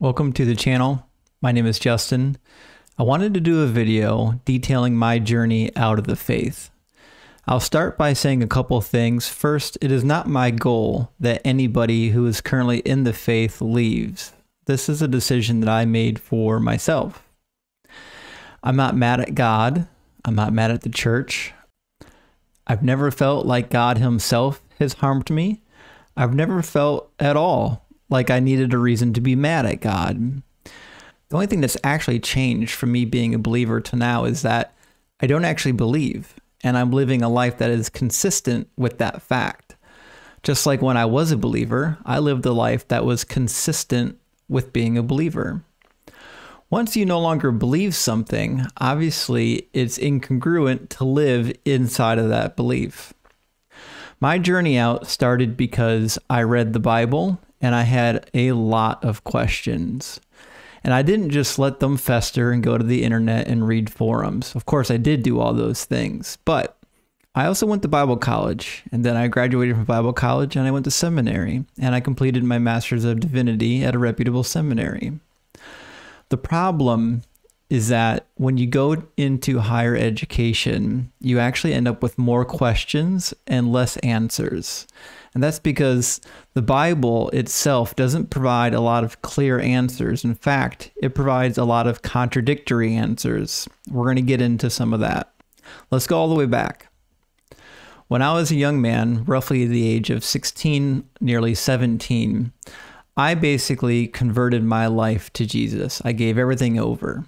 Welcome to the channel. My name is Justin. I wanted to do a video detailing my journey out of the faith. I'll start by saying a couple things. First, it is not my goal that anybody who is currently in the faith leaves. This is a decision that I made for myself. I'm not mad at God. I'm not mad at the church. I've never felt like God himself has harmed me. I've never felt at all like I needed a reason to be mad at God. The only thing that's actually changed from me being a believer to now is that I don't actually believe, and I'm living a life that is consistent with that fact. Just like when I was a believer, I lived a life that was consistent with being a believer. Once you no longer believe something, obviously it's incongruent to live inside of that belief. My journey out started because I read the Bible and I had a lot of questions. And I didn't just let them fester and go to the internet and read forums. Of course, I did do all those things, but I also went to Bible college, and then I graduated from Bible college and I went to seminary, and I completed my Master's of Divinity at a reputable seminary. The problem is that when you go into higher education, you actually end up with more questions and less answers. And that's because the Bible itself doesn't provide a lot of clear answers. In fact, it provides a lot of contradictory answers. We're going to get into some of that. Let's go all the way back. When I was a young man, roughly the age of 16, nearly 17, I basically converted my life to Jesus. I gave everything over.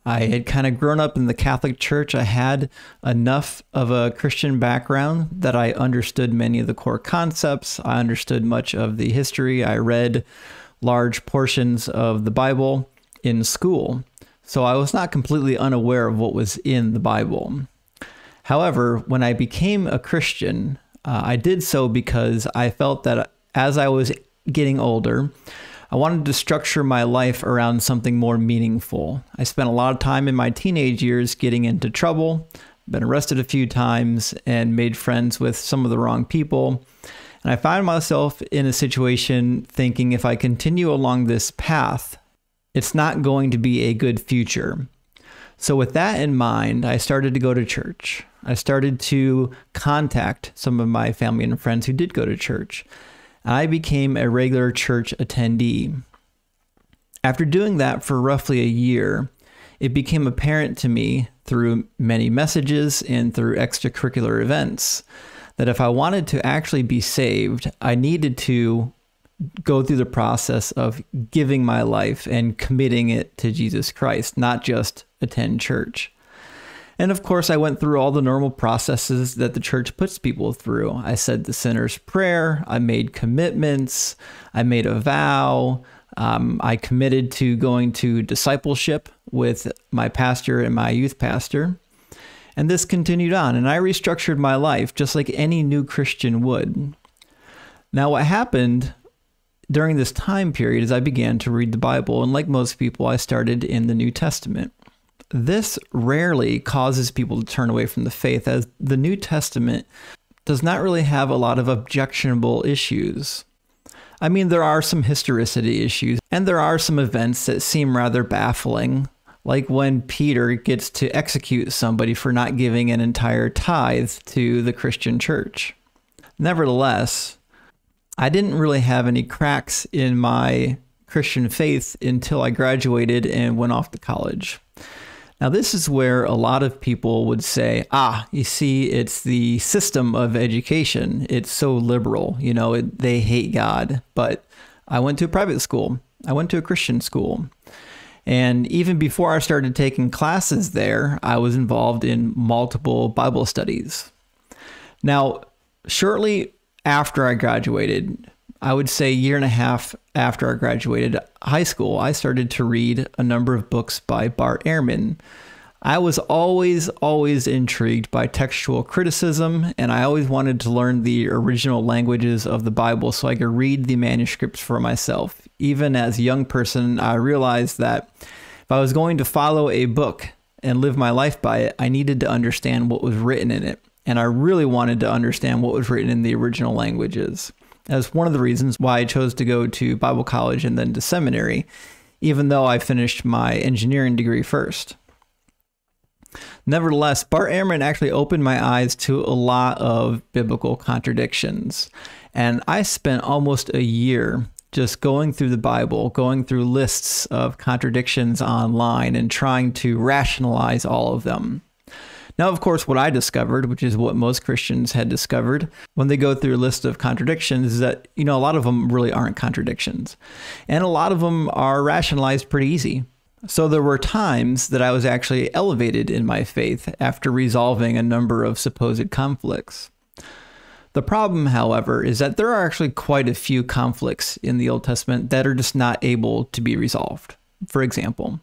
I had kind of grown up in the Catholic Church. I had enough of a Christian background that I understood many of the core concepts. I understood much of the history. I read large portions of the Bible in school. So I was not completely unaware of what was in the Bible. However, when I became a Christian, I did so because I felt that as I was getting older, I wanted to structure my life around something more meaningful. I spent a lot of time in my teenage years getting into trouble, been arrested a few times, and made friends with some of the wrong people. And I found myself in a situation thinking if I continue along this path, it's not going to be a good future. So with that in mind, I started to go to church. I started to contact some of my family and friends who did go to church. I became a regular church attendee. After doing that for roughly a year, it became apparent to me through many messages and through extracurricular events that if I wanted to actually be saved, I needed to go through the process of giving my life and committing it to Jesus Christ, not just attend church. And of course, I went through all the normal processes that the church puts people through. I said the sinner's prayer. I made commitments. I made a vow. I committed to going to discipleship with my pastor and my youth pastor. And this continued on. And I restructured my life just like any new Christian would. Now, what happened during this time period is I began to read the Bible. And like most people, I started in the New Testament. This rarely causes people to turn away from the faith, as the New Testament does not really have a lot of objectionable issues. I mean, there are some historicity issues, and there are some events that seem rather baffling, like when Peter gets to execute somebody for not giving an entire tithe to the Christian church. Nevertheless, I didn't really have any cracks in my Christian faith until I graduated and went off to college. Now, this is where a lot of people would say, you see, it's the system of education. It's so liberal, they hate God. But I went to a private school. I went to a Christian school. And even before I started taking classes there, I was involved in multiple Bible studies. Now, shortly after I graduated, I would say a year and a half after I graduated high school, I started to read a number of books by Bart Ehrman. I was always intrigued by textual criticism, and I always wanted to learn the original languages of the Bible so I could read the manuscripts for myself. Even as a young person, I realized that if I was going to follow a book and live my life by it, I needed to understand what was written in it. And I really wanted to understand what was written in the original languages. As one of the reasons why I chose to go to Bible college and then to seminary, even though I finished my engineering degree first. Nevertheless, Bart Ehrman actually opened my eyes to a lot of biblical contradictions. And I spent almost a year just going through the Bible, going through lists of contradictions online and trying to rationalize all of them. Now, of course, what I discovered, which is what most Christians had discovered when they go through a list of contradictions, is that, a lot of them really aren't contradictions. And a lot of them are rationalized pretty easy. So there were times that I was actually elevated in my faith after resolving a number of supposed conflicts. The problem, however, is that there are actually quite a few conflicts in the Old Testament that are just not able to be resolved. For example,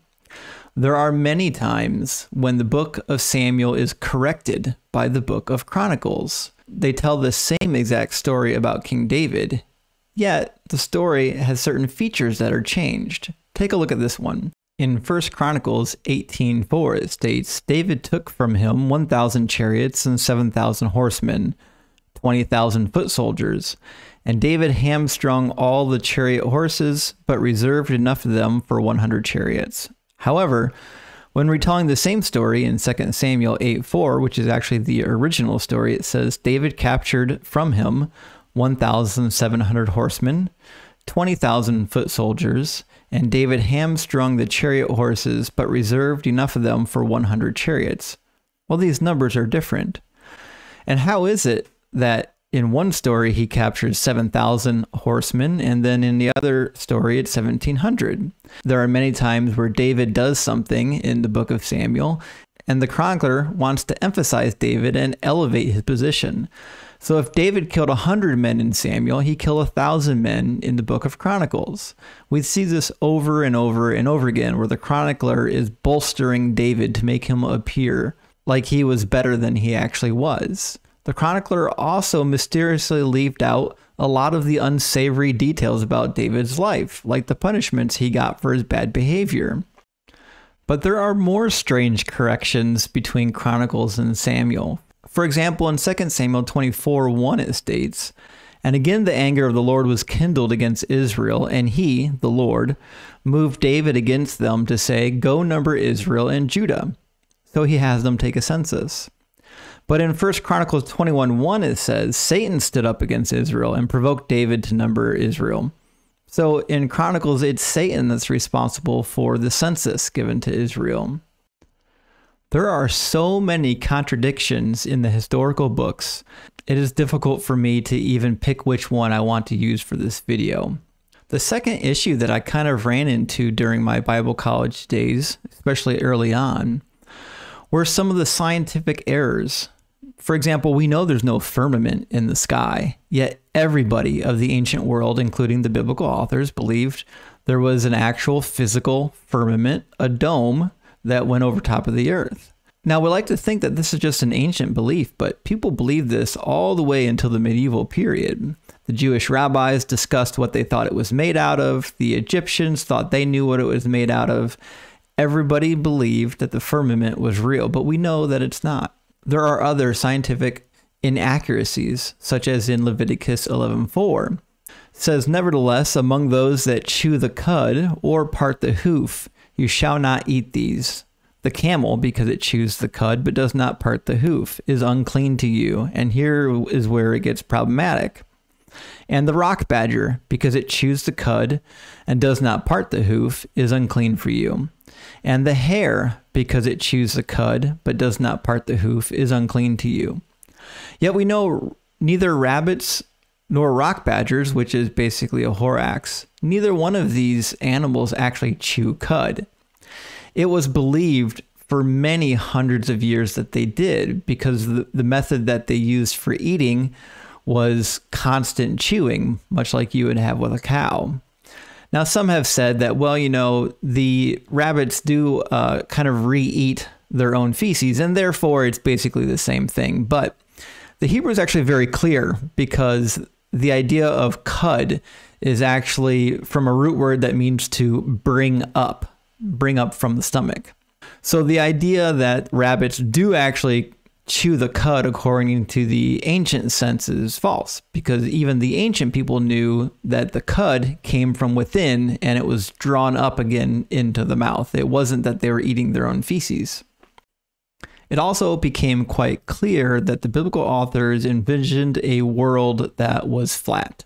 there are many times when the book of Samuel is corrected by the book of Chronicles. They tell the same exact story about King David, yet the story has certain features that are changed. Take a look at this one. In 1 Chronicles 18:4, it states, David took from him 1,000 chariots and 7,000 horsemen, 20,000 foot soldiers, and David hamstrung all the chariot horses, but reserved enough of them for 100 chariots. However, when retelling the same story in 2 Samuel 8:4, which is actually the original story, it says, David captured from him 1,700 horsemen, 20,000 foot soldiers, and David hamstrung the chariot horses, but reserved enough of them for 100 chariots. Well, these numbers are different. And how is it that in one story he captures 7,000 horsemen, and then in the other story it's 1,700? There are many times where David does something in the book of Samuel, and the chronicler wants to emphasize David and elevate his position. So if David killed 100 men in Samuel, he killed 1,000 men in the book of Chronicles. We see this over and over and over again, where the chronicler is bolstering David to make him appear like he was better than he actually was. The chronicler also mysteriously left out a lot of the unsavory details about David's life, like the punishments he got for his bad behavior. But there are more strange corrections between Chronicles and Samuel. For example, in 2 Samuel 24:1 it states, And again the anger of the Lord was kindled against Israel, and he, the Lord, moved David against them to say, Go number Israel and Judah. So he has them take a census. But in 1 Chronicles 21:1 it says, Satan stood up against Israel and provoked David to number Israel. So in Chronicles, it's Satan that's responsible for the census given to Israel. There are so many contradictions in the historical books, it is difficult for me to even pick which one I want to use for this video. The second issue that I kind of ran into during my Bible college days, especially early on, were some of the scientific errors. For example, we know there's no firmament in the sky, yet everybody of the ancient world, including the biblical authors, believed there was an actual physical firmament, a dome, that went over top of the earth. Now, we like to think that this is just an ancient belief, but people believed this all the way until the medieval period. The Jewish rabbis discussed what they thought it was made out of. The Egyptians thought they knew what it was made out of. Everybody believed that the firmament was real, but we know that it's not. There are other scientific inaccuracies, such as in Leviticus 11:4. It says, Nevertheless, among those that chew the cud or part the hoof, you shall not eat these. The camel, because it chews the cud but does not part the hoof, is unclean to you. And here is where it gets problematic. And the rock badger, because it chews the cud and does not part the hoof, is unclean for you. And the hare, because it chews the cud but does not part the hoof, is unclean to you. Yet we know neither rabbits nor rock badgers, which is basically a horax, neither one of these animals actually chew cud. It was believed for many hundreds of years that they did, because the method that they used for eating was constant chewing, much like you would have with a cow. Now, some have said that, well, the rabbits do kind of re-eat their own feces, and therefore it's basically the same thing. But the Hebrew is actually very clear, because the idea of cud is actually from a root word that means to bring up from the stomach. So the idea that rabbits do actually chew the cud according to the ancient sense is false, because even the ancient people knew that the cud came from within and it was drawn up again into the mouth. It wasn't that they were eating their own feces. It also became quite clear that the biblical authors envisioned a world that was flat.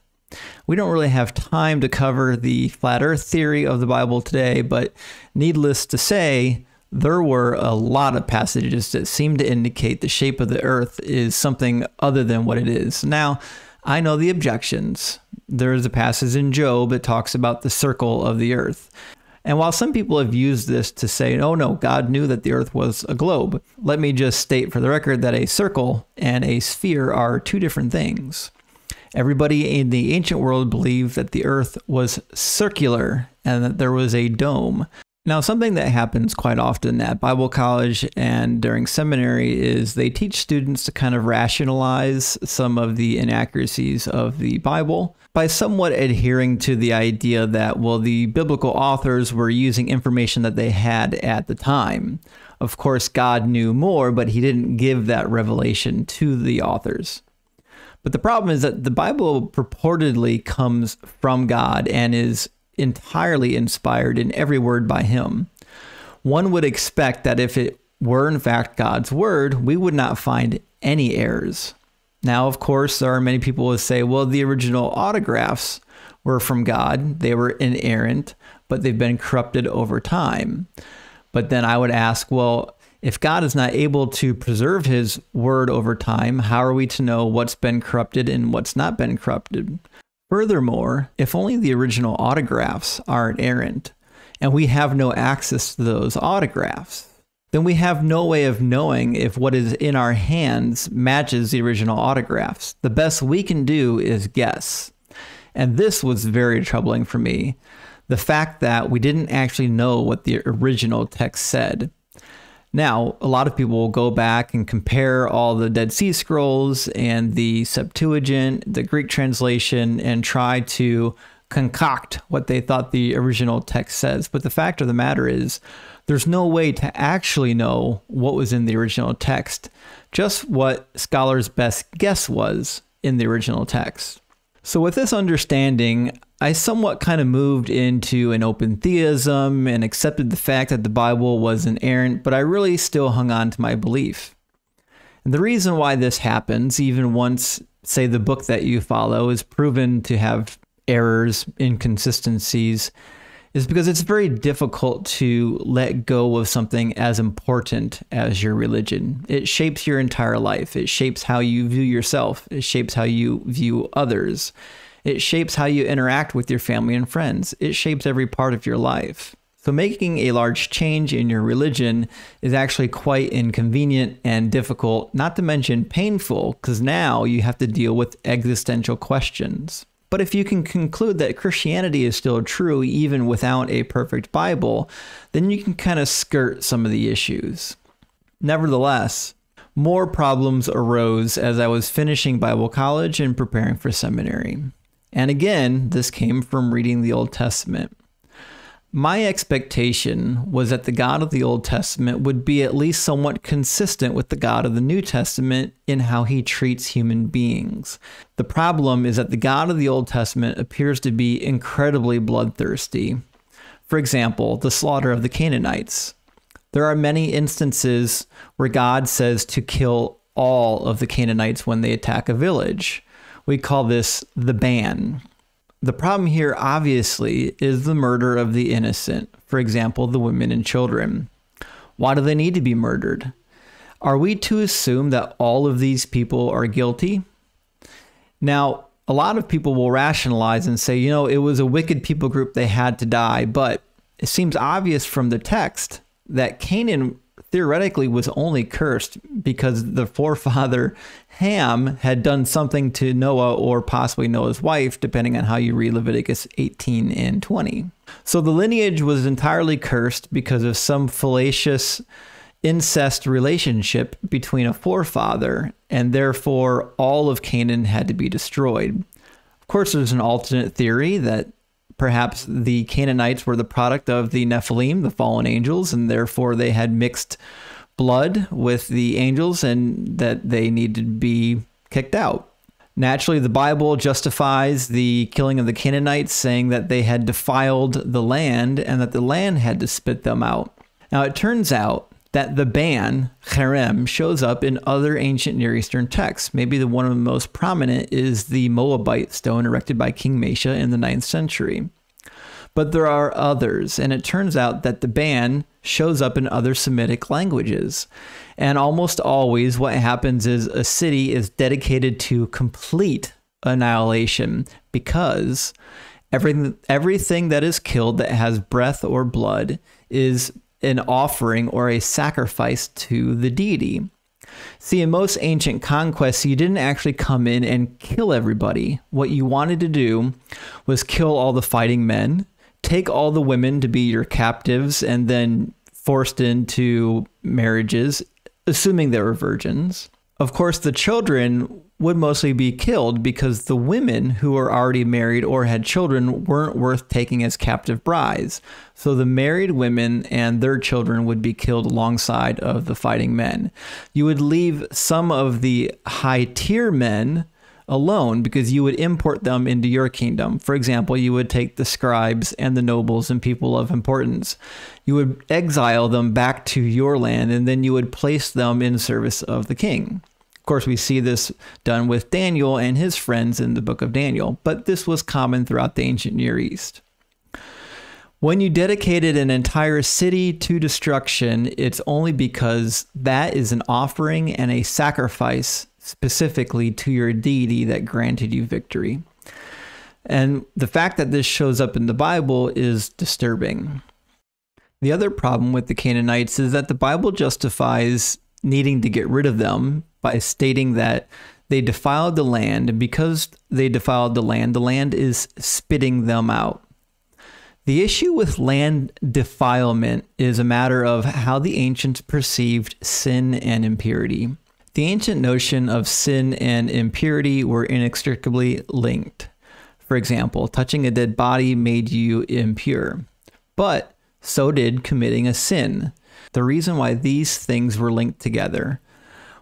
We don't really have time to cover the flat earth theory of the Bible today, but needless to say, there were a lot of passages that seem to indicate the shape of the earth is something other than what it is. Now, I know the objections. There is a passage in Job that talks about the circle of the earth. And while some people have used this to say, oh no, God knew that the earth was a globe, let me just state for the record that a circle and a sphere are two different things. Everybody in the ancient world believed that the earth was circular and that there was a dome. Now, something that happens quite often at Bible college and during seminary is they teach students to kind of rationalize some of the inaccuracies of the Bible by somewhat adhering to the idea that, well, the biblical authors were using information that they had at the time. Of course, God knew more, but he didn't give that revelation to the authors. But the problem is that the Bible purportedly comes from God and is entirely inspired in every word by him. One would expect that if it were in fact God's word, we would not find any errors. Now, of course, there are many people who say, well, the original autographs were from God. They were inerrant, but they've been corrupted over time. But then I would ask, well, if God is not able to preserve his word over time, how are we to know what's been corrupted and what's not been corrupted? Furthermore, if only the original autographs are inerrant, and we have no access to those autographs, then we have no way of knowing if what is in our hands matches the original autographs. The best we can do is guess. And this was very troubling for me. The fact that we didn't actually know what the original text said. Now, a lot of people will go back and compare all the Dead Sea Scrolls and the Septuagint, the Greek translation, and try to concoct what they thought the original text says. But the fact of the matter is, there's no way to actually know what was in the original text, just what scholars' best guess was in the original text. So with this understanding, I somewhat kind of moved into an open theism and accepted the fact that the Bible was inerrant, but I really still hung on to my belief. And the reason why this happens, even once, say, the book that you follow is proven to have errors, inconsistencies, is because it's very difficult to let go of something as important as your religion. It shapes your entire life. It shapes how you view yourself. It shapes how you view others. It shapes how you interact with your family and friends. It shapes every part of your life. So making a large change in your religion is actually quite inconvenient and difficult, not to mention painful, because now you have to deal with existential questions. But if you can conclude that Christianity is still true even without a perfect Bible, then you can kind of skirt some of the issues. Nevertheless, more problems arose as I was finishing Bible college and preparing for seminary. And again, this came from reading the Old Testament. My expectation was that the God of the Old Testament would be at least somewhat consistent with the God of the New Testament in how he treats human beings. The problem is that the God of the Old Testament appears to be incredibly bloodthirsty. For example, the slaughter of the Canaanites. There are many instances where God says to kill all of the Canaanites when they attack a village. We call this the ban. The problem here, obviously, is the murder of the innocent, for example, the women and children. Why do they need to be murdered? Are we to assume that all of these people are guilty? Now, a lot of people will rationalize and say, it was a wicked people group, they had to die, but it seems obvious from the text that Canaan theoretically was only cursed because the forefather Ham had done something to Noah or possibly Noah's wife, depending on how you read Leviticus 18 and 20. So the lineage was entirely cursed because of some fallacious incest relationship between a forefather, and therefore all of Canaan had to be destroyed. Of course, there's an alternate theory that perhaps the Canaanites were the product of the Nephilim, the fallen angels, and therefore they had mixed blood with the angels and that they needed to be kicked out. Naturally, the Bible justifies the killing of the Canaanites, saying that they had defiled the land and that the land had to spit them out. Now, it turns out that the ban, cherem, shows up in other ancient Near Eastern texts. Maybe the one of the most prominent is the Moabite stone erected by King Mesha in the 9th century. But there are others, and it turns out that the ban shows up in other Semitic languages. And almost always what happens is a city is dedicated to complete annihilation because everything that is killed that has breath or blood is an offering or a sacrifice to the deity. See, in most ancient conquests, you didn't actually come in and kill everybody. What you wanted to do was kill all the fighting men, take all the women to be your captives, and then forced into marriages, assuming they were virgins. Of course, the children would mostly be killed because the women who were already married or had children weren't worth taking as captive brides. So the married women and their children would be killed alongside of the fighting men. You would leave some of the high-tier men alone because you would import them into your kingdom. For example, you would take the scribes and the nobles and people of importance. You would exile them back to your land, and then you would place them in service of the king. Of course, we see this done with Daniel and his friends in the book of Daniel, but this was common throughout the ancient Near East. When you dedicated an entire city to destruction, it's only because that is an offering and a sacrifice specifically to your deity that granted you victory. And the fact that this shows up in the Bible is disturbing. The other problem with the Canaanites is that the Bible justifies needing to get rid of them by stating that they defiled the land, and because they defiled the land is spitting them out. The issue with land defilement is a matter of how the ancients perceived sin and impurity. The ancient notion of sin and impurity were inextricably linked. For example, touching a dead body made you impure, but so did committing a sin. The reason why these things were linked together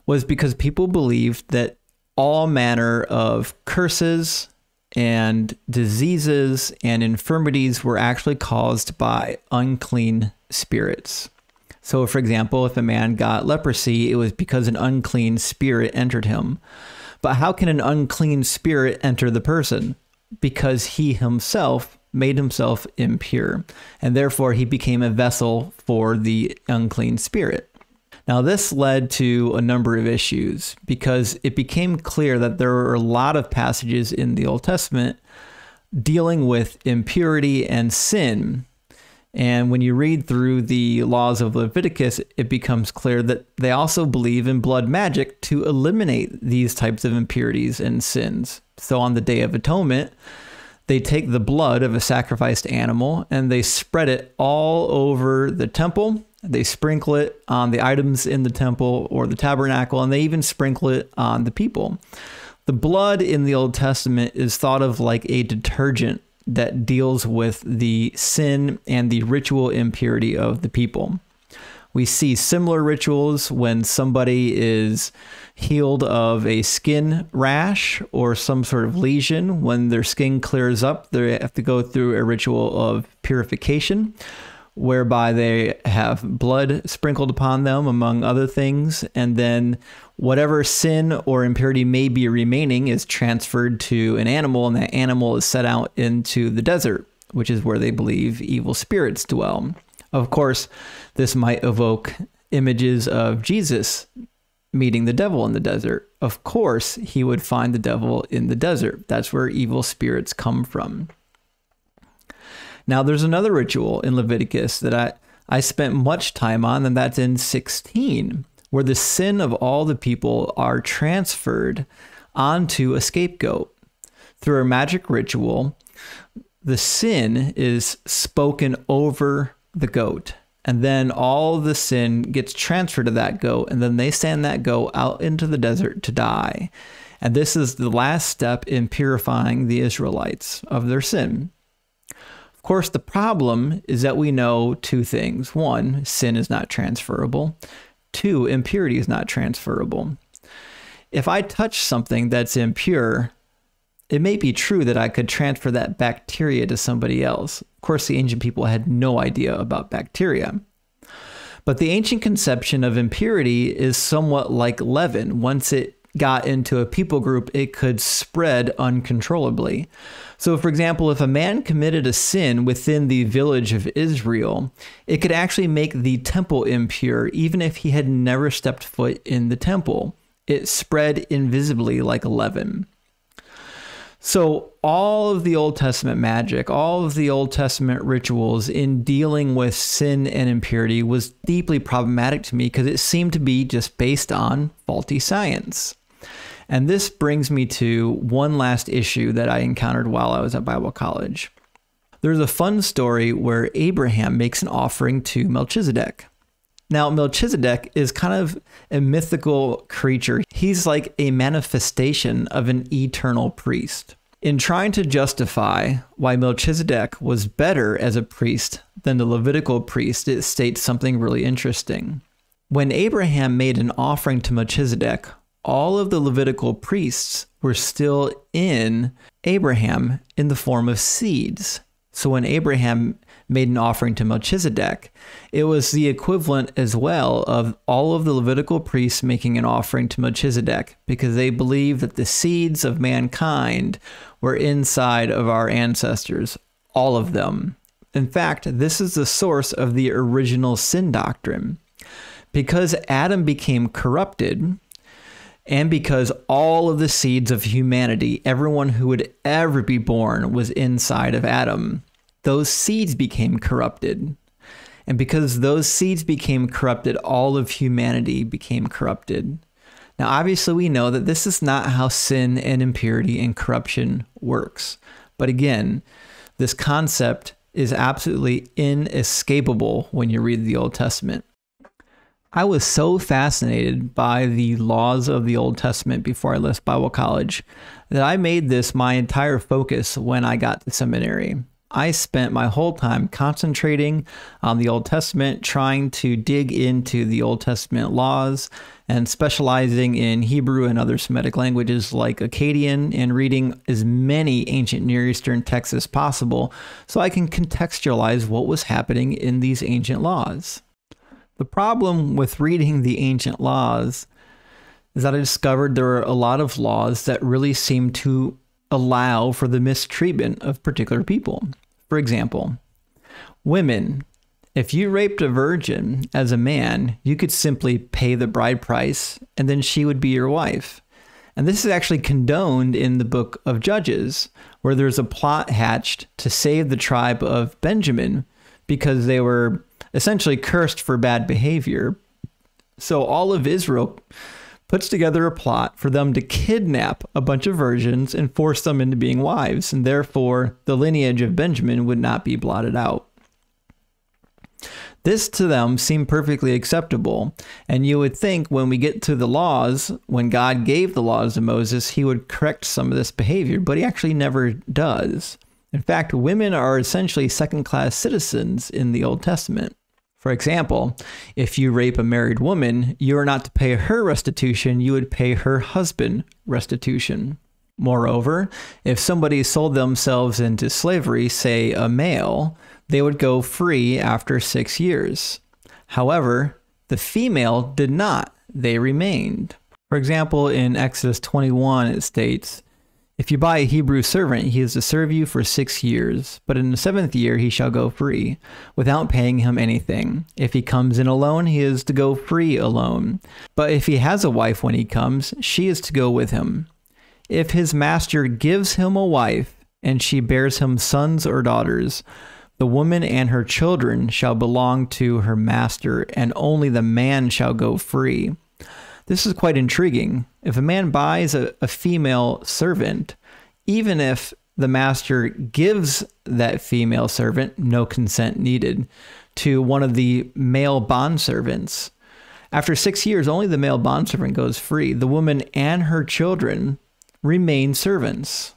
was because people believed that all manner of curses and diseases and infirmities were actually caused by unclean spirits. So, for example, if a man got leprosy, it was because an unclean spirit entered him. But how can an unclean spirit enter the person? Because he himself made himself impure, and therefore he became a vessel for the unclean spirit. Now, this led to a number of issues because it became clear that there were a lot of passages in the Old Testament dealing with impurity and sin. And when you read through the laws of Leviticus, it becomes clear that they also believe in blood magic to eliminate these types of impurities and sins. So on the Day of Atonement, they take the blood of a sacrificed animal and they spread it all over the temple. They sprinkle it on the items in the temple or the tabernacle, and they even sprinkle it on the people. The blood in the Old Testament is thought of like a detergent that deals with the sin and the ritual impurity of the people. We see similar rituals when somebody is healed of a skin rash or some sort of lesion. When their skin clears up, they have to go through a ritual of purification, whereby they have blood sprinkled upon them, among other things, and then whatever sin or impurity may be remaining is transferred to an animal, and that animal is set out into the desert, which is where they believe evil spirits dwell. Of course, this might evoke images of Jesus meeting the devil in the desert. Of course, he would find the devil in the desert. That's where evil spirits come from. Now, there's another ritual in Leviticus that I spent much time on, and that's in 16, where the sin of all the people are transferred onto a scapegoat. Through a magic ritual, the sin is spoken over the goat, and then all the sin gets transferred to that goat, and then they send that goat out into the desert to die. And this is the last step in purifying the Israelites of their sin. Of course, the problem is that we know two things. One, sin is not transferable. Two, impurity is not transferable. If I touch something that's impure, it may be true that I could transfer that bacteria to somebody else. Of course, the ancient people had no idea about bacteria. But the ancient conception of impurity is somewhat like leaven. Once it got into a people group, it could spread uncontrollably. So, for example, if a man committed a sin within the village of Israel, it could actually make the temple impure, even if he had never stepped foot in the temple. It spread invisibly like leaven. So all of the Old Testament magic, all of the Old Testament rituals in dealing with sin and impurity was deeply problematic to me because it seemed to be just based on faulty science. And this brings me to one last issue that I encountered while I was at Bible college. There's a fun story where Abraham makes an offering to Melchizedek. Now, Melchizedek is kind of a mythical creature. He's like a manifestation of an eternal priest. In trying to justify why Melchizedek was better as a priest than the Levitical priest, it states something really interesting. When Abraham made an offering to Melchizedek, all of the Levitical priests were still in Abraham in the form of seeds. So when Abraham made an offering to Melchizedek, it was the equivalent as well of all of the Levitical priests making an offering to Melchizedek, because they believed that the seeds of mankind were inside of our ancestors, all of them. In fact, this is the source of the original sin doctrine. Because Adam became corrupted, and because all of the seeds of humanity, everyone who would ever be born, was inside of Adam, those seeds became corrupted. And because those seeds became corrupted, all of humanity became corrupted. Now, obviously, we know that this is not how sin and impurity and corruption works. But again, this concept is absolutely inescapable when you read the Old Testament. I was so fascinated by the laws of the Old Testament before I left Bible college that I made this my entire focus when I got to seminary. I spent my whole time concentrating on the Old Testament, trying to dig into the Old Testament laws, and specializing in Hebrew and other Semitic languages like Akkadian, and reading as many ancient Near Eastern texts as possible so I can contextualize what was happening in these ancient laws. The problem with reading the ancient laws is that I discovered there are a lot of laws that really seem to allow for the mistreatment of particular people. For example, women. If you raped a virgin as a man, you could simply pay the bride price and then she would be your wife. And this is actually condoned in the book of Judges, where there's a plot hatched to save the tribe of Benjamin because they were essentially cursed for bad behavior. So all of Israel puts together a plot for them to kidnap a bunch of virgins and force them into being wives, and therefore the lineage of Benjamin would not be blotted out. This to them seemed perfectly acceptable, and you would think when we get to the laws, when God gave the laws to Moses, he would correct some of this behavior, but he actually never does. In fact, women are essentially second-class citizens in the Old Testament. For example, if you rape a married woman, you are not to pay her restitution, you would pay her husband restitution. Moreover, if somebody sold themselves into slavery, say a male, they would go free after 6 years. However, the female did not. They remained. For example, in Exodus 21, it states, "If you buy a Hebrew servant, he is to serve you for 6 years, but in the 7th year he shall go free, without paying him anything. If he comes in alone, he is to go free alone. But if he has a wife when he comes, she is to go with him. If his master gives him a wife, and she bears him sons or daughters, the woman and her children shall belong to her master, and only the man shall go free." This is quite intriguing. If a man buys a female servant, even if the master gives that female servant, no consent needed, to one of the male bondservants, after 6 years, only the male bondservant goes free. The woman and her children remain servants.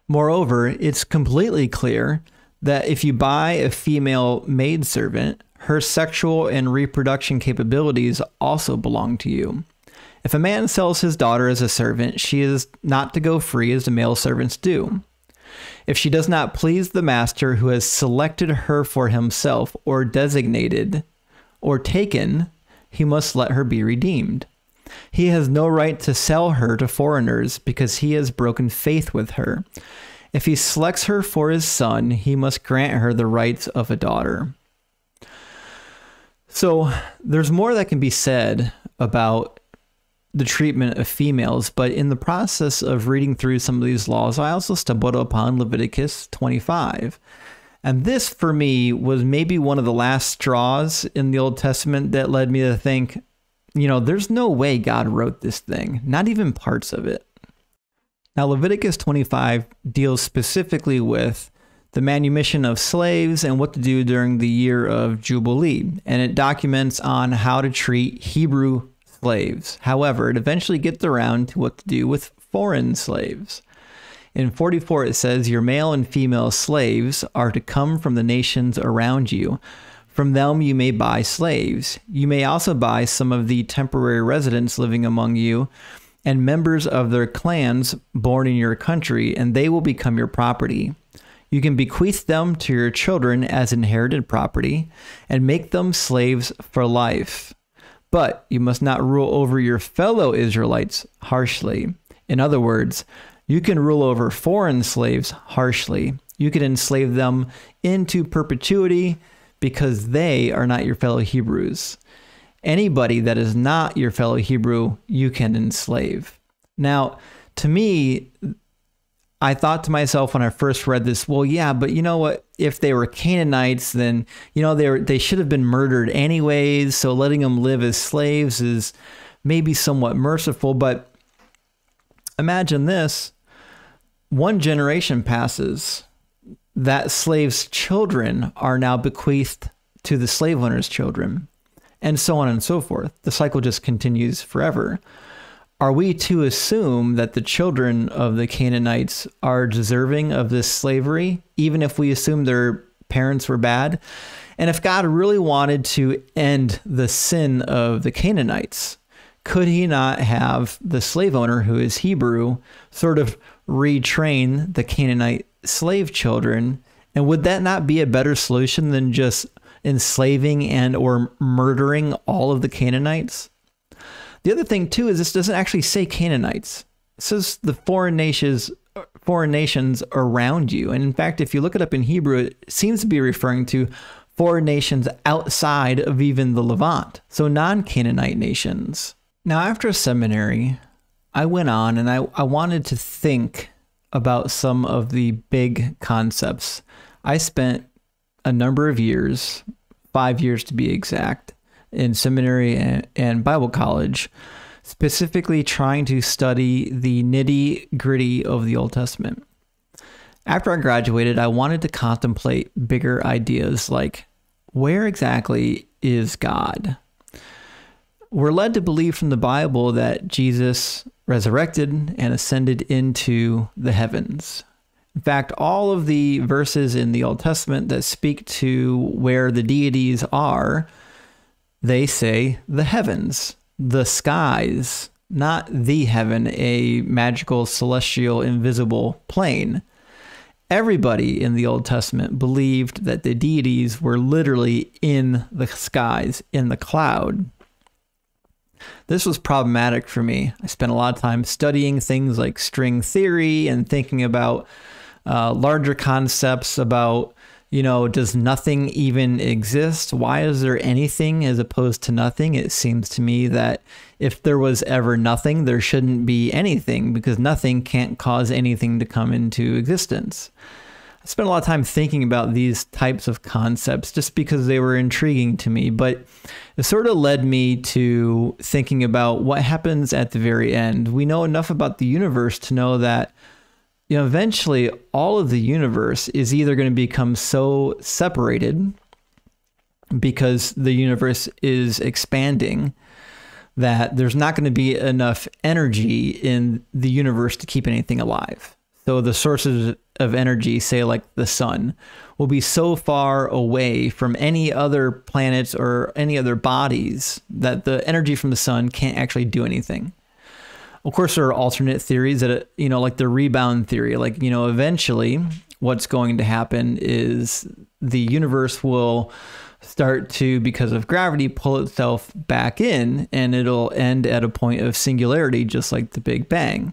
Moreover, it's completely clear that if you buy a female maidservant, her sexual and reproduction capabilities also belong to you. If a man sells his daughter as a servant, she is not to go free as the male servants do. If she does not please the master who has selected her for himself or designated or taken, he must let her be redeemed. He has no right to sell her to foreigners because he has broken faith with her. If he selects her for his son, he must grant her the rights of a daughter. So there's more that can be said about the treatment of females, but in the process of reading through some of these laws, I also stumbled upon Leviticus 25. And this, for me, was maybe one of the last straws in the Old Testament that led me to think, there's no way God wrote this thing, not even parts of it. Now, Leviticus 25 deals specifically with the manumission of slaves and what to do during the year of Jubilee, and it documents on how to treat Hebrew slaves. However, it eventually gets around to what to do with foreign slaves. In 44, it says, "Your male and female slaves are to come from the nations around you. From them you may buy slaves. You may also buy some of the temporary residents living among you and members of their clans born in your country, and they will become your property. You can bequeath them to your children as inherited property and make them slaves for life. But you must not rule over your fellow Israelites harshly." In other words, you can rule over foreign slaves harshly. You can enslave them into perpetuity because they are not your fellow Hebrews. Anybody that is not your fellow Hebrew, you can enslave. Now, to me, I thought to myself when I first read this, well, yeah, but you know what? If they were Canaanites, then, they should have been murdered anyways. So letting them live as slaves is maybe somewhat merciful. But imagine this. One generation passes. That slave's children are now bequeathed to the slave owner's children, and so on and so forth. The cycle just continues forever. Are we to assume that the children of the Canaanites are deserving of this slavery, even if we assume their parents were bad? And if God really wanted to end the sin of the Canaanites, could he not have the slave owner, who is Hebrew, sort of retrain the Canaanite slave children? And would that not be a better solution than just enslaving and or murdering all of the Canaanites? The other thing too is this doesn't actually say Canaanites. It says the foreign nations around you. And in fact, if you look it up in Hebrew, it seems to be referring to foreign nations outside of even the Levant, so non-Canaanite nations. Now, after seminary, I went on and I wanted to think about some of the big concepts. I spent a number of years, 5 years to be exact, in seminary and Bible college, specifically trying to study the nitty-gritty of the Old Testament. After I graduated, I wanted to contemplate bigger ideas like, where exactly is God? We're led to believe from the Bible that Jesus resurrected and ascended into the heavens. In fact, all of the verses in the Old Testament that speak to where the deities are, they say the heavens, the skies, not the heaven, a magical, celestial, invisible plane. Everybody in the Old Testament believed that the deities were literally in the skies, in the cloud. This was problematic for me. I spent a lot of time studying things like string theory and thinking about larger concepts about, does nothing even exist? Why is there anything as opposed to nothing? It seems to me that if there was ever nothing, there shouldn't be anything, because nothing can't cause anything to come into existence. I spent a lot of time thinking about these types of concepts just because they were intriguing to me, but it sort of led me to thinking about what happens at the very end. We know enough about the universe to know that eventually all of the universe is either going to become so separated because the universe is expanding that there's not going to be enough energy in the universe to keep anything alive. so the sources of energy, say like the sun, will be so far away from any other planets or any other bodies that the energy from the sun can't actually do anything. Of course, there are alternate theories that, like the rebound theory, like, eventually what's going to happen is the universe will start to, because of gravity, pull itself back in, and it'll end at a point of singularity, just like the Big Bang.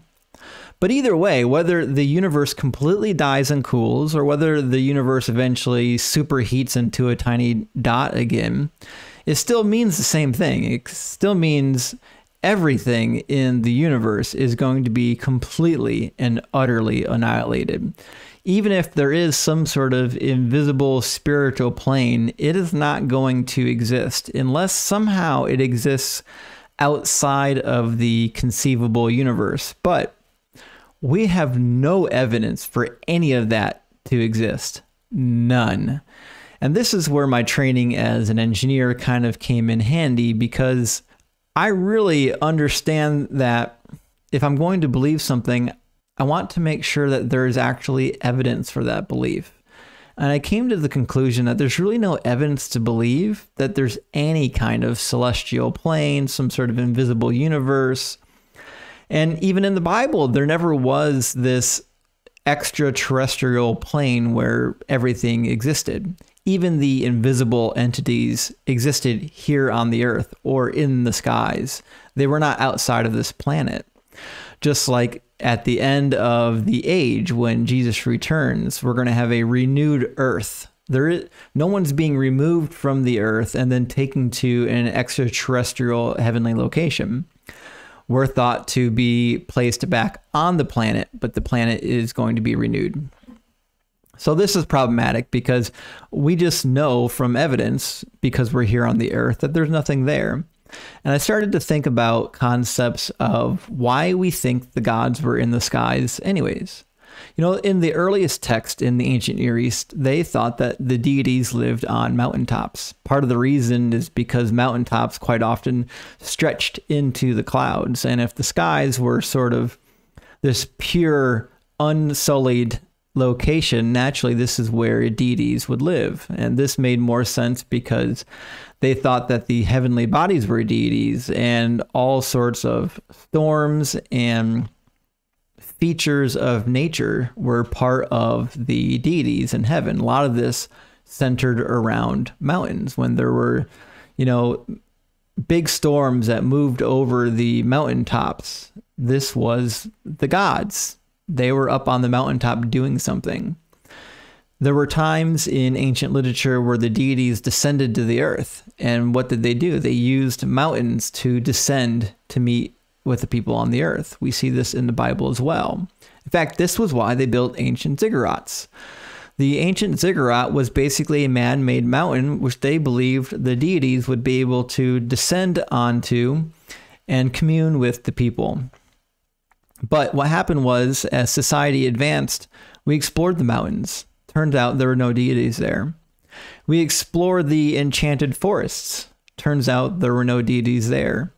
But either way, whether the universe completely dies and cools, or whether the universe eventually superheats into a tiny dot again, it still means the same thing. It still means everything in the universe is going to be completely and utterly annihilated. Even if there is some sort of invisible spiritual plane, it is not going to exist unless somehow it exists outside of the conceivable universe. But we have no evidence for any of that to exist. None. And this is where my training as an engineer kind of came in handy, because I really understand that if I'm going to believe something, I want to make sure that there is actually evidence for that belief. And I came to the conclusion that there's really no evidence to believe that there's any kind of celestial plane, some sort of invisible universe. And even in the Bible, there never was this extraterrestrial plane where everything existed. Even the invisible entities existed here on the earth or in the skies. They were not outside of this planet. Just like at the end of the age, when Jesus returns, we're going to have a renewed earth. No one's being removed from the earth and then taken to an extraterrestrial heavenly location. We're thought to be placed back on the planet, but the planet is going to be renewed. So this is problematic because we just know from evidence, because we're here on the earth, that there's nothing there. And I started to think about concepts of why we think the gods were in the skies anyways. In the earliest text in the ancient Near East, they thought that the deities lived on mountaintops. Part of the reason is because mountaintops quite often stretched into the clouds. And if the skies were sort of this pure, unsullied location, naturally this is where deities would live. And this made more sense because they thought that the heavenly bodies were deities, and all sorts of storms and features of nature were part of the deities in heaven. A lot of this centered around mountains. When there were, big storms that moved over the mountaintops, this was the gods. They were up on the mountaintop doing something. There were times in ancient literature where the deities descended to the earth. And what did they do? They used mountains to descend to meet with the people on the earth. We see this in the Bible as well. In fact, this was why they built ancient ziggurats. The ancient ziggurat was basically a man-made mountain which they believed the deities would be able to descend onto and commune with the people. But what happened was, as society advanced, we explored the mountains. Turns out there were no deities there. We explored the enchanted forests. Turns out there were no deities there.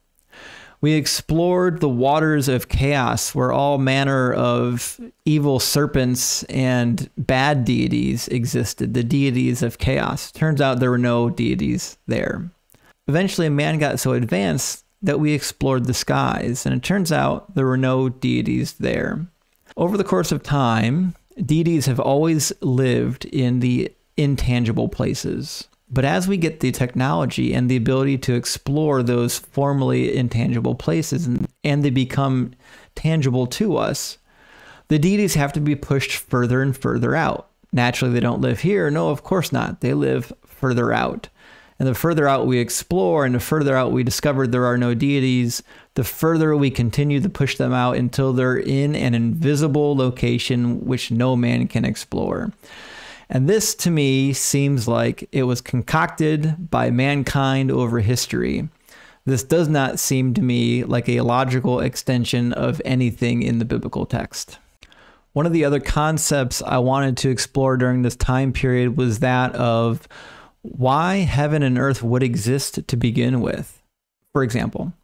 We explored the waters of chaos, where all manner of evil serpents and bad deities existed, the deities of chaos. Turns out there were no deities there. Eventually, man got so advanced that we explored the skies, and it turns out there were no deities there. Over the course of time, deities have always lived in the intangible places. But as we get the technology and the ability to explore those formerly intangible places and they become tangible to us, the deities have to be pushed further and further out. Naturally, they don't live here. No, of course not. They live further out. And the further out we explore and the further out we discover there are no deities, the further we continue to push them out until they're in an invisible location which no man can explore. And this, to me, seems like it was concocted by mankind over history. This does not seem to me like a logical extension of anything in the biblical text. One of the other concepts I wanted to explore during this time period was that of why heaven and earth would exist to begin with. For example,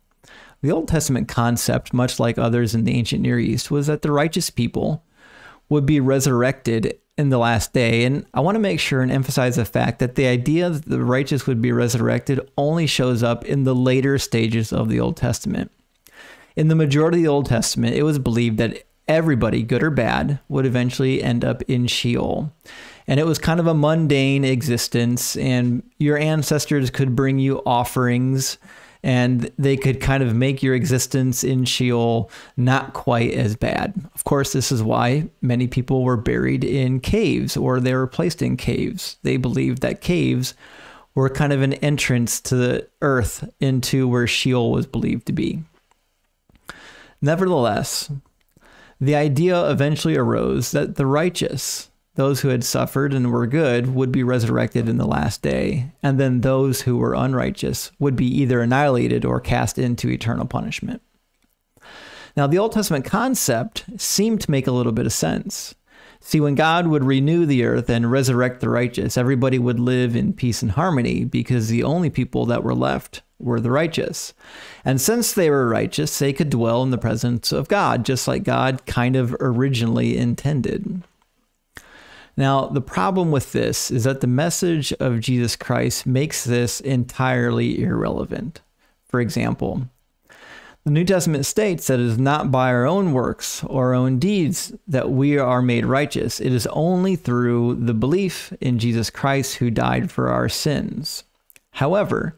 the Old Testament concept, much like others in the ancient Near East, was that the righteous people would be resurrected in the last day. And I want to make sure and emphasize the fact that the idea that the righteous would be resurrected only shows up in the later stages of the Old Testament. In the majority of the Old Testament, it was believed that everybody, good or bad, would eventually end up in Sheol. And it was kind of a mundane existence, and your ancestors could bring you offerings, and they could kind of make your existence in Sheol not quite as bad. Of course, this is why many people were buried in caves, or they were placed in caves. They believed that caves were kind of an entrance to the earth into where Sheol was believed to be. Nevertheless, the idea eventually arose that the righteous, those who had suffered and were good, would be resurrected in the last day, and then those who were unrighteous would be either annihilated or cast into eternal punishment. Now, the Old Testament concept seemed to make a little bit of sense. See, when God would renew the earth and resurrect the righteous, everybody would live in peace and harmony because the only people that were left were the righteous. And since they were righteous, they could dwell in the presence of God, just like God kind of originally intended. Now, the problem with this is that the message of Jesus Christ makes this entirely irrelevant. For example, the New Testament states that it is not by our own works or our own deeds that we are made righteous. It is only through the belief in Jesus Christ who died for our sins. However,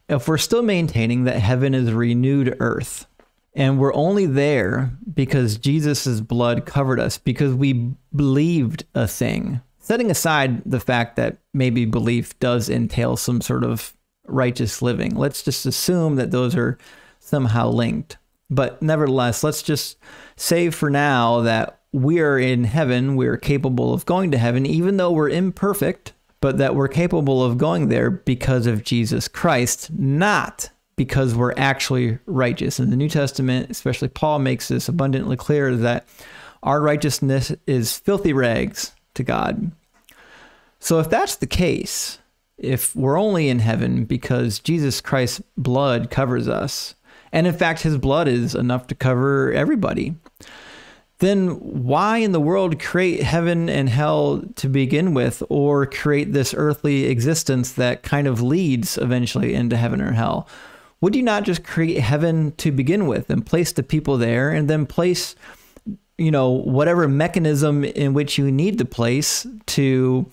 if we're still maintaining that heaven is a renewed earth, and we're only there because Jesus' blood covered us, because we believed a thing, setting aside the fact that maybe belief does entail some sort of righteous living, let's just assume that those are somehow linked. But nevertheless, let's just say for now that we are in heaven, we're capable of going to heaven, even though we're imperfect, but that we're capable of going there because of Jesus Christ, not because we're actually righteous. In the New Testament, especially Paul makes this abundantly clear that our righteousness is filthy rags to God. So if that's the case, if we're only in heaven because Jesus Christ's blood covers us, and in fact his blood is enough to cover everybody, then why in the world create heaven and hell to begin with, or create this earthly existence that kind of leads eventually into heaven or hell? Would you not just create heaven to begin with and place the people there, and then place, whatever mechanism in which you need to place to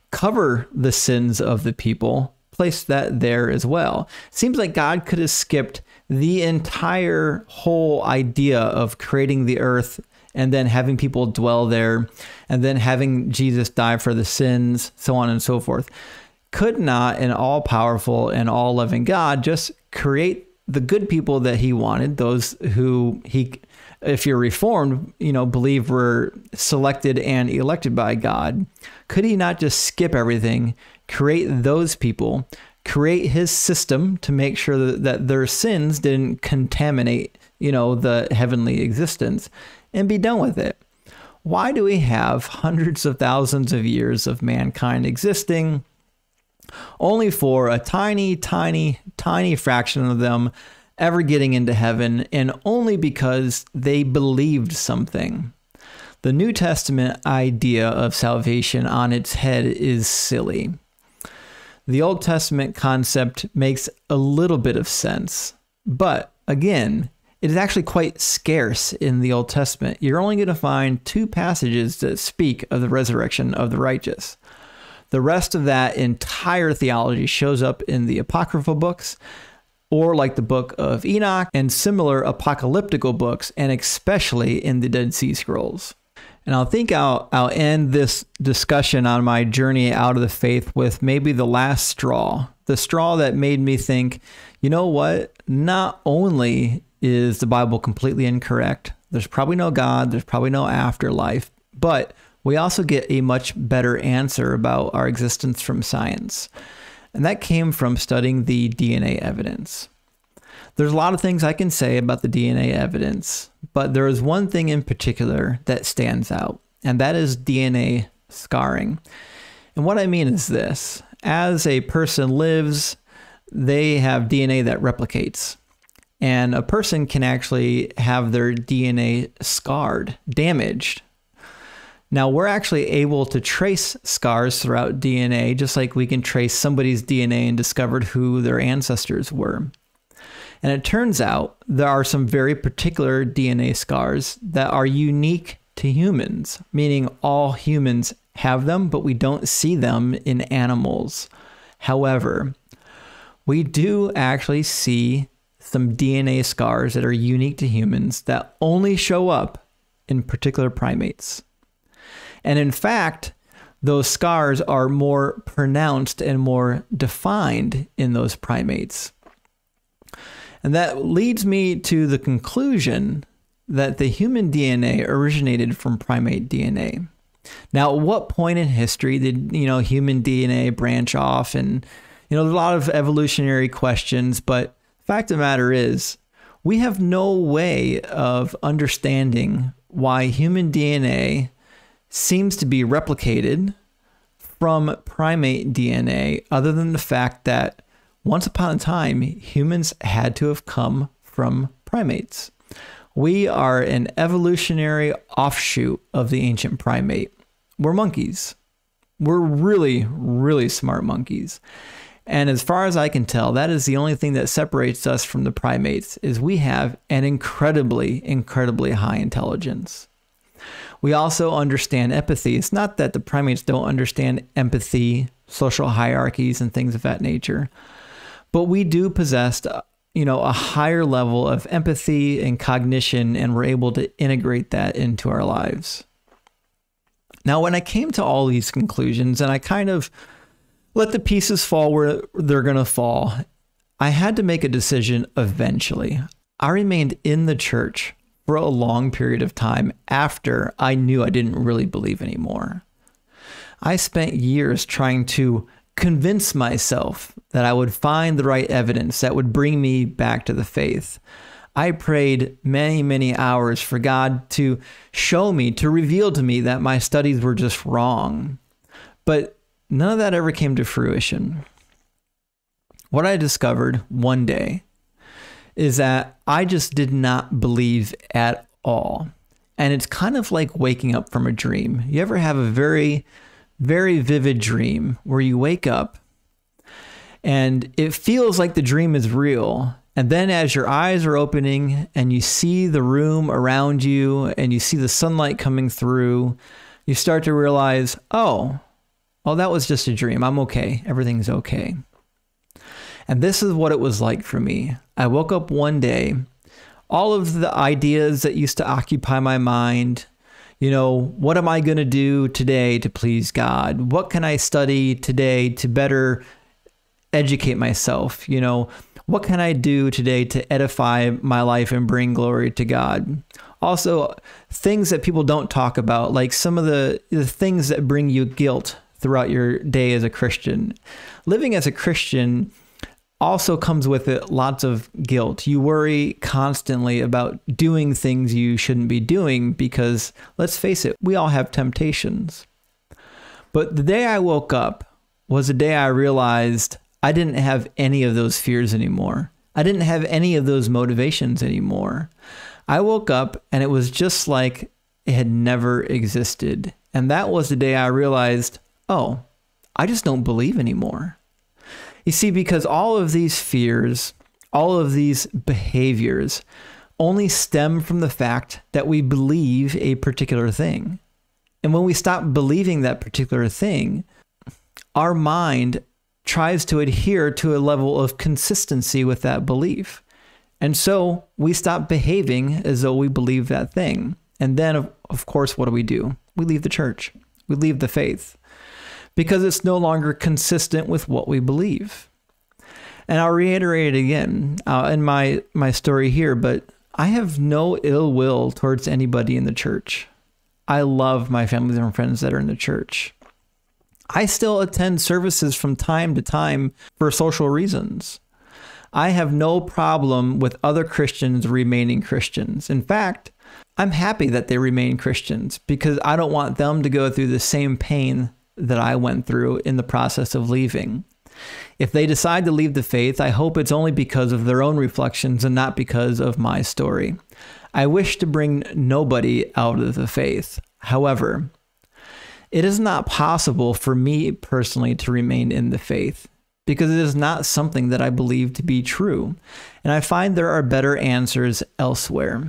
cover the sins of the people, place that there as well? Seems like God could have skipped the entire whole idea of creating the earth and then having people dwell there, and then having Jesus die for the sins, so on and so forth. Could not an all-powerful and all-loving God just create the good people that he wanted, those who he, if you're reformed, believe were selected and elected by God? Could he not just skip everything, create those people, create his system to make sure that their sins didn't contaminate, the heavenly existence, and be done with it? Why do we have hundreds of thousands of years of mankind existing, only for a tiny, tiny, tiny fraction of them ever getting into heaven, and only because they believed something? The New Testament idea of salvation on its head is silly. The Old Testament concept makes a little bit of sense, but again, it is actually quite scarce in the Old Testament. You're only going to find 2 passages that speak of the resurrection of the righteous. The rest of that entire theology shows up in the apocryphal books, or like the book of Enoch and similar apocalyptical books, and especially in the Dead Sea Scrolls. And I think I'll end this discussion on my journey out of the faith with maybe the last straw, the straw that made me think, you know what? Not only is the Bible completely incorrect, there's probably no God, there's probably no afterlife, but we also get a much better answer about our existence from science. And that came from studying the DNA evidence. There's a lot of things I can say about the DNA evidence, but there is one thing in particular that stands out, and that is DNA scarring. And what I mean is this: as a person lives, they have DNA that replicates. And a person can actually have their DNA scarred, damaged. Now, we're actually able to trace scars throughout DNA, just like we can trace somebody's DNA and discover who their ancestors were. And it turns out there are some very particular DNA scars that are unique to humans, meaning all humans have them, but we don't see them in animals. However, we do actually see some DNA scars that are unique to humans that only show up in particular primates. And in fact, those scars are more pronounced and more defined in those primates. And that leads me to the conclusion that the human DNA originated from primate DNA. Now, at what point in history did, human DNA branch off? And, there's a lot of evolutionary questions, but the fact of the matter is, we have no way of understanding why human DNA seems to be replicated from primate DNA, other than the fact that once upon a time, humans had to have come from primates. We are an evolutionary offshoot of the ancient primate. We're monkeys. We're really, really smart monkeys. And as far as I can tell, that is the only thing that separates us from the primates, is we have an incredibly, incredibly high intelligence. We also understand empathy. It's not that the primates don't understand empathy, social hierarchies, and things of that nature, but we do possess, a higher level of empathy and cognition, and we're able to integrate that into our lives. Now, when I came to all these conclusions, and I kind of let the pieces fall where they're going to fall, I had to make a decision eventually. I remained in the church for a long period of time after I knew I didn't really believe anymore. I spent years trying to convince myself that I would find the right evidence that would bring me back to the faith. I prayed many, many hours for God to show me, to reveal to me that my studies were just wrong. But none of that ever came to fruition. What I discovered one day is that I just did not believe at all. And it's kind of like waking up from a dream. You ever have a very, very vivid dream where you wake up and it feels like the dream is real. And then as your eyes are opening and you see the room around you and you see the sunlight coming through, you start to realize, oh, that was just a dream. I'm okay. Everything's okay. And this is what it was like for me. I woke up one day, all of the ideas that used to occupy my mind, what am I going to do today to please God? What can I study today to better educate myself? What can I do today to edify my life and bring glory to God? Also, things that people don't talk about, like some of the things that bring you guilt throughout your day as a Christian. Living as a Christian also comes with it lots of guilt. You worry constantly about doing things you shouldn't be doing because, let's face it, we all have temptations. But the day I woke up was the day I realized I didn't have any of those fears anymore. I didn't have any of those motivations anymore. I woke up and it was just like it had never existed. And that was the day I realized, oh, I just don't believe anymore. You see, because all of these fears, all of these behaviors only stem from the fact that we believe a particular thing. And when we stop believing that particular thing, our mind tries to adhere to a level of consistency with that belief. And so we stop behaving as though we believe that thing. And then, of course, what do? We leave the church. We leave the faith. Because it's no longer consistent with what we believe. And I'll reiterate it again in my story here, but I have no ill will towards anybody in the church. I love my family and friends that are in the church. I still attend services from time to time for social reasons. I have no problem with other Christians remaining Christians. In fact, I'm happy that they remain Christians because I don't want them to go through the same pain that I went through in the process of leaving. If they decide to leave the faith, I hope it's only because of their own reflections and not because of my story. I wish to bring nobody out of the faith. However, It is not possible for me personally to remain in the faith because it is not something that I believe to be true, and I find there are better answers elsewhere.